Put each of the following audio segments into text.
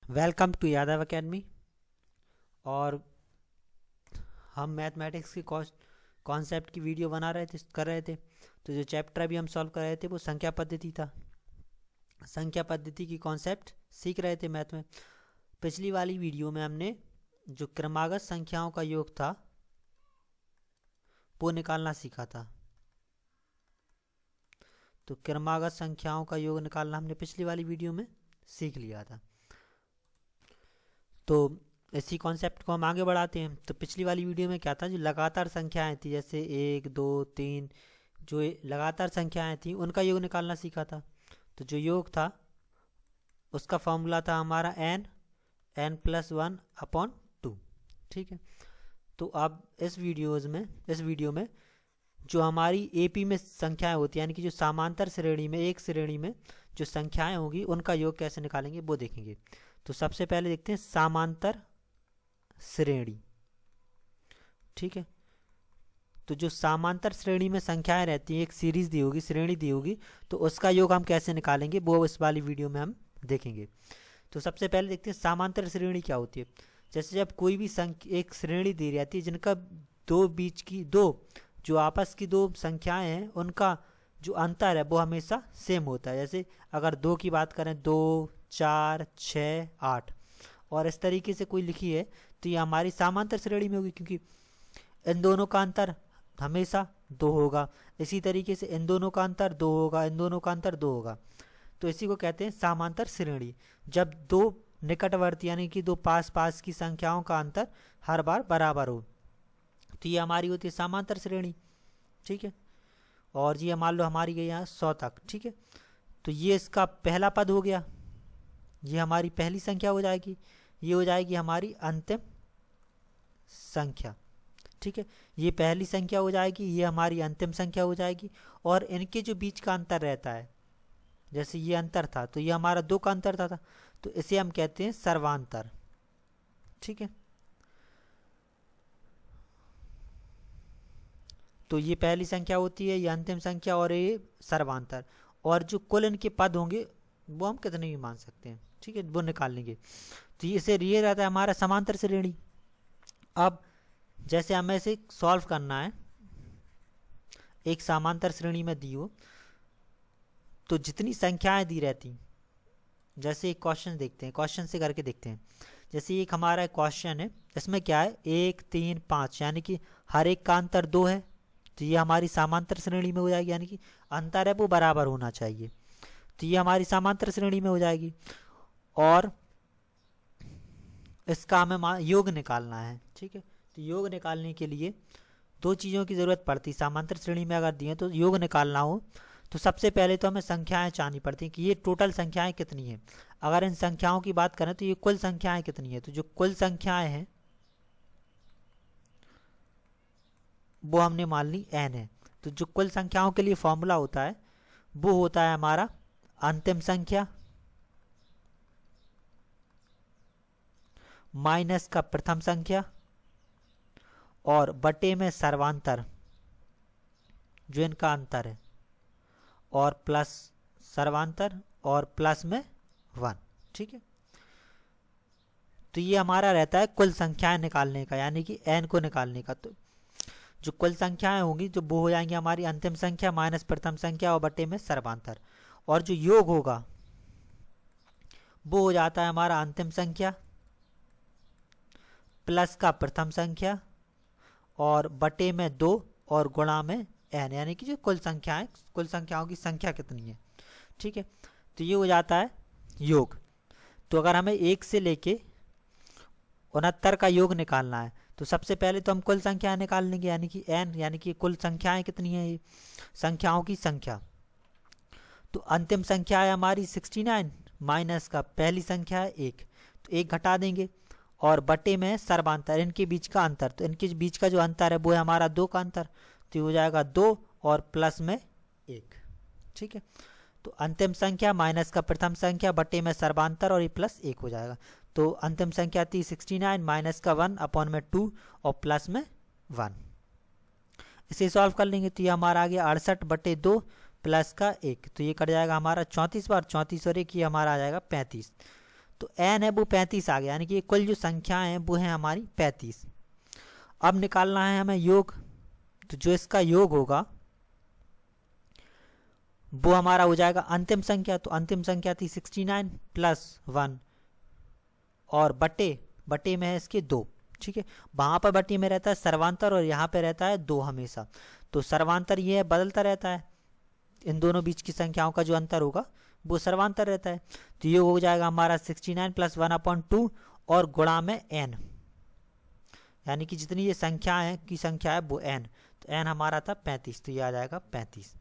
Welcome to Yadav academy. और हम mathematics की कॉन्सेप्ट की वीडियो बना रहे थे, कर रहे थे। तो जो चैप्टर अभी हम सॉल्व कर रहे थे वो संख्या पद्धति था। संख्या पद्धति की कॉन्सेप्ट सीख रहे थे मैथ में। पिछली वाली वीडियो में हमने जो क्रमागत संख्याओं का योग था वो निकालना सीखा था। तो क्रमागत संख्याओं का योग निकालना हमने पिछली वाली वीडियो में सीख लिया था। तो इसी कॉन्सेप्ट को हम आगे बढ़ाते हैं। तो पिछली वाली वीडियो में क्या था, जो लगातार संख्याएं थी जैसे 1 2 3, जो लगातार संख्याएं थी उनका योग निकालना सीखा था। तो जो योग था उसका फॉर्मूला था हमारा n+1/2। ठीक है। तो अब इस वीडियो में जो हमारी एपी में संख्याएं होती हैं, यानी कि जो समांतर श्रेणी में एक श्रेणी में जो संख्याएं होंगी उनका योग कैसे निकालेंगे वो देखेंगे। तो सबसे पहले देखते हैं समांतर श्रेणी। ठीक है। तो जो समांतर श्रेणी में संख्याएं रहती हैं, एक सीरीज दी होगी, श्रेणी दी होगी, तो उसका योग हम कैसे निकालेंगे वो इस वाली वीडियो में हम देखेंगे। तो सबसे पहले देखते हैं समांतर श्रेणी क्या होती है। जैसे जब कोई भी एक श्रेणी दी रहती है जिनका दो जो आपस की दो संख्याएं हैं उनका जो अंतर है वो हमेशा सेम होता है। जैसे अगर 2 की बात करें, 2 4 6 8 और इस तरीके से कोई लिखी है तो ये हमारी समांतर श्रेणी में होगी, क्योंकि इन दोनों का अंतर हमेशा 2 होगा। इसी तरीके से इन दोनों का अंतर 2 होगा, इन दोनों का अंतर 2 होगा। तो इसी को कहते हैं समांतर श्रेणी। जब दो निकटवर्ती यानी कि दो पास पास की संख्याओं का अंतर हर बार बराबर हो तो ये हमारी होती है समांतर श्रेणी। ठीक है। और ये मान लो हमारी गई यहाँ 100 तक। ठीक है। तो ये इसका पहला पद हो गया, ये हमारी पहली संख्या हो जाएगी, ये हो जाएगी हमारी अंतिम संख्या। ठीक है। ये पहली संख्या हो जाएगी, ये हमारी अंतिम संख्या हो जाएगी। और इनके जो बीच का अंतर रहता है, जैसे ये अंतर था तो ये हमारा 2 का अंतर था, तो इसे हम कहते हैं सर्वांतर। ठीक है। तो ये पहली संख्या होती है, ये अंतिम संख्या और ये सर्वांतर। और जो कुल इनके पद होंगे वो हम कितने भी मान सकते हैं। ठीक है, वो निकाल लेंगे। तो इसे ये रहता है हमारा समांतर श्रेणी। अब जैसे हमें इसे सॉल्व करना है, एक समांतर श्रेणी में दी हो तो जितनी संख्याएं दी रहती, जैसे एक क्वेश्चन देखते हैं, क्वेश्चन से करके देखते हैं। जैसे एक हमारा क्वेश्चन है, इसमें क्या है 1 3 5, यानी कि हर एक का अंतर 2 है, तो ये हमारी समांतर श्रेणी में हो जाएगी, यानी कि अंतर है वो बराबर होना चाहिए, तो ये हमारी समांतर श्रेणी में हो जाएगी। और इसका हमें योग निकालना है। ठीक है। तो योग निकालने के लिए 2 चीज़ों की ज़रूरत पड़ती है। समांतर श्रेणी में अगर दिए तो योग निकालना हो तो सबसे पहले तो हमें संख्याएं जाननी पड़ती हैं कि ये टोटल संख्याएं कितनी हैं। अगर इन संख्याओं की बात करें तो ये कुल संख्याएं कितनी है, तो जो कुल संख्याएं हैं वो हमने मान ली n है। तो जो कुल संख्याओं के लिए फॉर्मूला होता है वो होता है हमारा अंतिम संख्या माइनस का प्रथम संख्या और बटे में सर्वांतर जो इनका अंतर है, और प्लस सर्वांतर और प्लस में 1। ठीक है। तो ये हमारा रहता है कुल संख्याएं निकालने का, यानी कि n को निकालने का। तो जो कुल संख्याएं होंगी जो वो हो जाएंगी हमारी अंतिम संख्या माइनस प्रथम संख्या और बटे में सर्वांतर। और जो योग होगा वो हो जाता है हमारा अंतिम संख्या प्लस का प्रथम संख्या और बटे में 2 और गुणा में n, यानी कि जो कुल संख्याओं की संख्या कितनी है। ठीक है। तो ये हो जाता है योग। तो अगर हमें 1 से लेके 69 का योग निकालना है तो सबसे पहले तो हम कुल संख्या निकाल लेंगे, यानी कि n, यानी कि कुल संख्याएं कितनी है, ये संख्याओं की संख्या। तो अंतिम संख्या है हमारी 69 माइनस का पहली संख्या है 1, तो 1 घटा देंगे और बटे में सर्वांतर, इनके बीच का अंतर। तो इनके बीच का जो अंतर है वो है हमारा 2 का अंतर, तो ये हो जाएगा 2 और प्लस में 1। ठीक है। तो अंतिम संख्या माइनस का प्रथम संख्या बटे में सर्वांतर और ये प्लस 1 हो जाएगा। तो अंतिम संख्या थी 69 माइनस का 1 अपॉन में 2 और प्लस में 1। इसे सॉल्व कर लेंगे तो ये हमारा आ गया 68/2 प्लस का 1, तो ये कट जाएगा हमारा 34 बार, 34 और 1 ये हमारा आ जाएगा 35। तो n है वो 35 आ गया, यानी कि कुल जो संख्याएं हैं वो है हमारी 35। अब निकालना है हमें योग, तो जो इसका योग होगा वो हमारा हो जाएगा अंतिम संख्या। तो अंतिम संख्या थी 69 प्लस 1 और बटे में है इसके 2। ठीक है, वहां पर बटे में रहता है सर्वांतर और यहाँ पे रहता है 2 हमेशा। तो सर्वांतर ये है, बदलता रहता है, इन दोनों बीच की संख्याओं का जो अंतर होगा वो सर्वांतर रहता है। तो ये हो जाएगा हमारा 69 प्लस 1/2 और गुणा में n, यानी कि जितनी ये संख्या है वो n। तो n हमारा था 35, तो ये आ जाएगा 35।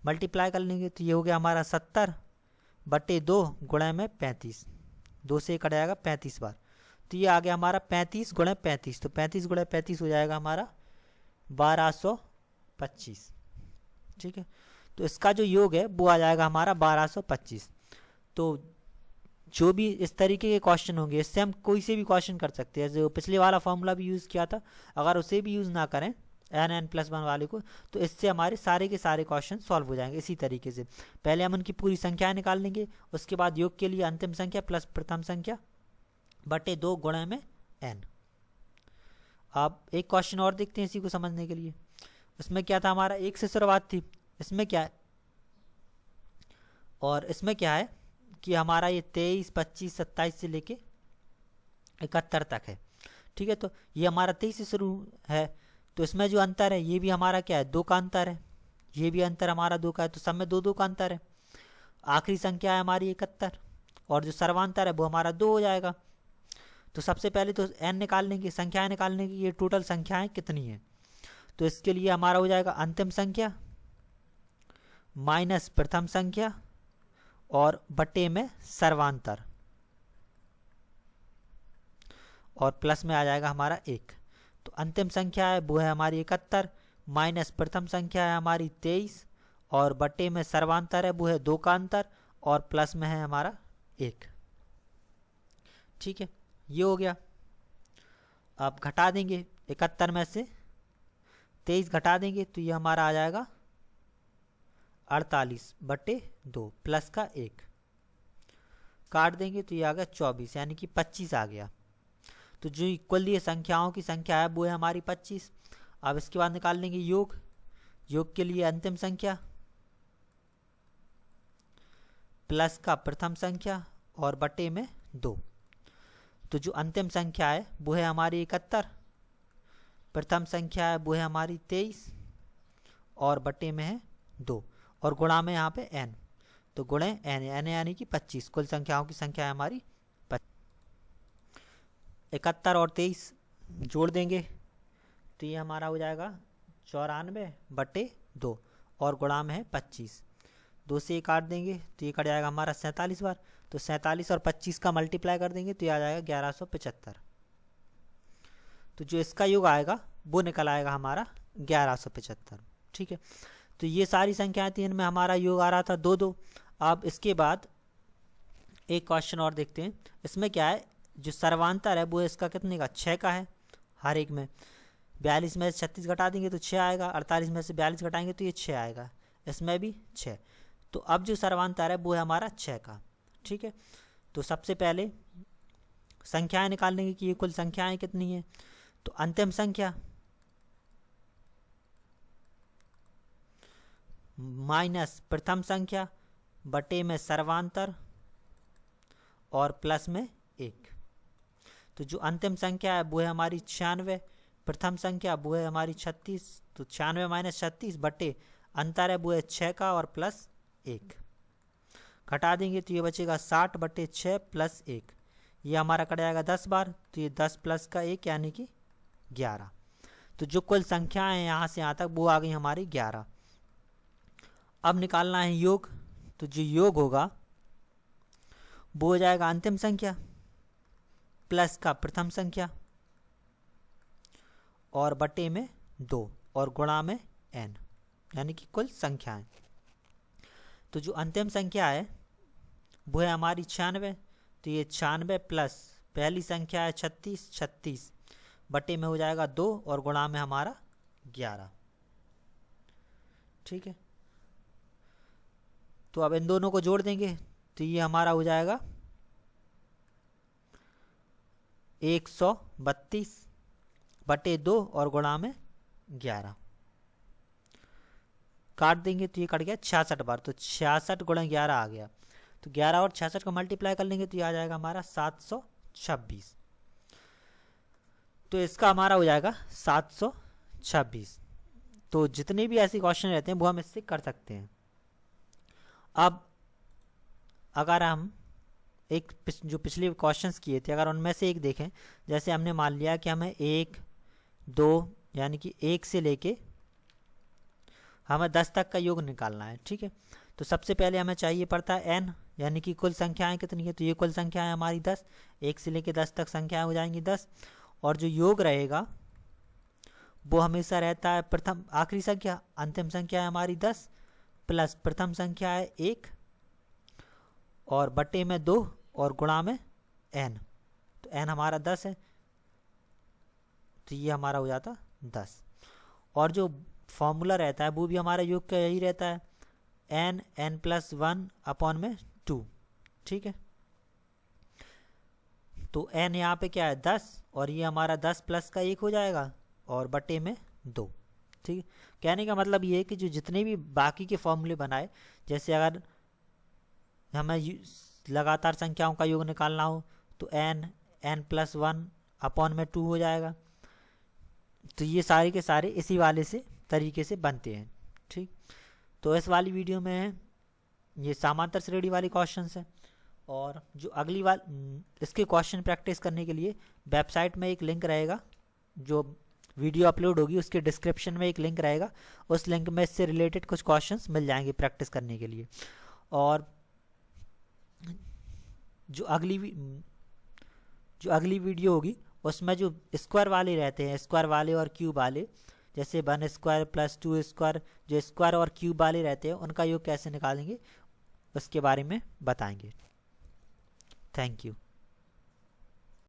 मल्टीप्लाई कर लेंगे तो ये हो गया हमारा 70/2 गुणा में 35, 2 से कट जाएगा 35 बार। तो ये आ गया हमारा 35 गुणा 35, तो 35 गुणा 35 हो जाएगा हमारा 1225। ठीक है, तो इसका जो योग है वो आ जाएगा हमारा 1225। तो जो भी इस तरीके के क्वेश्चन होंगे इससे हम कोई से भी क्वेश्चन कर सकते हैं। जो पिछले वाला फॉर्मूला भी यूज़ किया था, अगर उसे भी यूज़ ना करें n+1 वाले को, तो इससे हमारे सारे के सारे क्वेश्चन सॉल्व हो जाएंगे इसी तरीके से। पहले हम उनकी पूरी संख्याएं निकाल लेंगे, उसके बाद योग के लिए अंतिम संख्या प्लस प्रथम संख्या बटे 2 गुणा में n। अब एक क्वेश्चन और देखते हैं इसी को समझने के लिए। इसमें क्या था, हमारा 1 से शुरुआत थी, इसमें क्या है और इसमें क्या है कि हमारा ये 23, 25, 27 से लेके 71 तक है। ठीक है, तो ये हमारा 23 से शुरू है, तो इसमें जो अंतर है ये भी हमारा क्या है 2 का अंतर है, ये भी अंतर हमारा 2 का है, तो सब में 2 का अंतर है। आखिरी संख्या है हमारी 71 और जो सर्वांतर है वो हमारा 2 हो जाएगा। तो सबसे पहले तो n निकाल लेंगे, संख्याएं निकालने की, ये टोटल संख्याएं कितनी है। तो इसके लिए हमारा हो जाएगा अंतिम संख्या माइनस प्रथम संख्या और बटे में सर्वांतर और प्लस में आ जाएगा हमारा 1। तो अंतिम संख्या है वो है हमारी 71 माइनस प्रथम संख्या है हमारी 23 और बटे में सर्वांतर है वो है 2 का अंतर और प्लस में है हमारा 1। ठीक है, ये हो गया। अब घटा देंगे 71 में से 23 घटा देंगे तो ये हमारा आ जाएगा 48/2 प्लस का 1, काट देंगे तो ये आ गया 24, यानी कि 25 आ गया। तो जो इक्वल ये संख्याओं की संख्या है वो है हमारी 25। अब इसके बाद निकाल लेंगे योग, योग के लिए अंतिम संख्या प्लस का प्रथम संख्या और बटे में 2। तो जो अंतिम संख्या है वो है हमारी 71, प्रथम संख्या है वो है हमारी 23 और बटे में है 2 और गुणा में यहाँ पे n, तो गुणे n यानी कि 25। कुल संख्याओं की संख्या है हमारी 71 और 23 जोड़ देंगे तो ये हमारा हो जाएगा 94/2 और गुणा में है 25। 2 से काट देंगे तो ये कट जाएगा हमारा 47 बार। तो 47 और 25 का मल्टीप्लाई कर देंगे तो ये आ जाएगा 1175। तो जो इसका योग आएगा वो निकल आएगा हमारा 1175। ठीक है, तो ये सारी संख्याएं थी, इनमें हमारा योग आ रहा था 2-2। अब इसके बाद एक क्वेश्चन और देखते हैं। इसमें क्या है, जो सर्वांतर है वो इसका कितने का 6 का है। हर एक में 42 में से 36 घटा देंगे तो 6 आएगा, 48 में से 42 घटाएंगे तो ये 6 आएगा, इसमें भी 6। तो अब जो सर्वांतर है वो है हमारा 6 का। ठीक है, तो सबसे पहले संख्याएं निकाल लेंगे कि ये कुल संख्याएं कितनी है। तो अंतिम संख्या माइनस प्रथम संख्या बटे में सर्वांतर और प्लस में 1। तो जो अंतिम संख्या है वो है हमारी 96, प्रथम संख्या वो है हमारी 36। तो 96 माइनस 36 बटे अंतर है वो है 6 का और प्लस 1, घटा देंगे तो ये बचेगा 60/6 प्लस 1, ये हमारा कट जाएगा 10 बार। तो ये 10 प्लस का 1 यानी कि 11। तो जो कुल संख्या है यहाँ से यहाँ तक वो आ गई हमारी 11। अब निकालना है योग, तो जो योग होगा वो हो जाएगा अंतिम संख्या प्लस का प्रथम संख्या और बटे में 2 और गुणा में n, यानी कि कुल संख्याएं। तो जो अंतिम संख्या है वो है हमारी 96। तो ये 96 प्लस पहली संख्या है 36, 36 बटे में हो जाएगा 2 और गुणा में हमारा 11। ठीक है, तो अब इन दोनों को जोड़ देंगे तो ये हमारा हो जाएगा 132 बटे 2 और गुणा में 11, काट देंगे तो ये कट गया 66 बार, तो 66 गुणा 11 आ गया। तो 11 और 66 को मल्टीप्लाई कर लेंगे तो ये आ जाएगा हमारा 726। तो इसका हमारा हो जाएगा 726। तो जितने भी ऐसे क्वेश्चन रहते हैं वो हम इससे कर सकते हैं। अब अगर हम जो पिछले क्वेश्चंस किए थे अगर उनमें से एक देखें, जैसे हमने मान लिया कि हमें 1 2 यानी कि 1 से लेके हमें 10 तक का योग निकालना है, ठीक है। तो सबसे पहले हमें चाहिए पड़ता है n, यानी कि कुल संख्याएं कितनी है, तो ये कुल संख्याएं हमारी 10, 1 से लेके 10 तक संख्याएं हो जाएंगी 10, और जो योग रहेगा वो हमेशा रहता है प्रथम आखिरी संख्या, अंतिम संख्या है हमारी 10 प्लस प्रथम संख्या है 1 और बटे में 2 और गुणा में n, तो n हमारा 10 है, तो ये हमारा हो जाता 10। और जो फॉर्मूला रहता है वो भी हमारा योग का यही रहता है, n प्लस 1 अपॉन में 2, ठीक है। तो n यहाँ पे क्या है 10 और ये हमारा 10 प्लस का 1 हो जाएगा और बटे में 2, ठीक है। कहने का मतलब ये है कि जो जितने भी बाकी के फॉर्मूले बनाए, जैसे अगर हमें लगातार संख्याओं का योग निकालना हो तो n प्लस 1 अपॉन में 2 हो जाएगा। तो ये सारे के सारे इसी वाले से तरीके से बनते हैं, ठीक। तो इस वाली वीडियो में ये समांतर श्रेणी वाले क्वेश्चंस हैं, और जो अगली बार इसके क्वेश्चन प्रैक्टिस करने के लिए वेबसाइट में एक लिंक रहेगा, जो वीडियो अपलोड होगी उसके डिस्क्रिप्शन में एक लिंक रहेगा, उस लिंक में इससे रिलेटेड कुछ क्वेश्चंस मिल जाएंगे प्रैक्टिस करने के लिए। और जो अगली वीडियो होगी उसमें जो स्क्वायर वाले रहते हैं, स्क्वायर वाले और क्यूब वाले, जैसे 1 स्क्वायर प्लस 2 स्क्वायर, जो स्क्वायर और क्यूब वाले रहते हैं उनका योग कैसे निकालेंगे उसके बारे में बताएंगे। Thank you.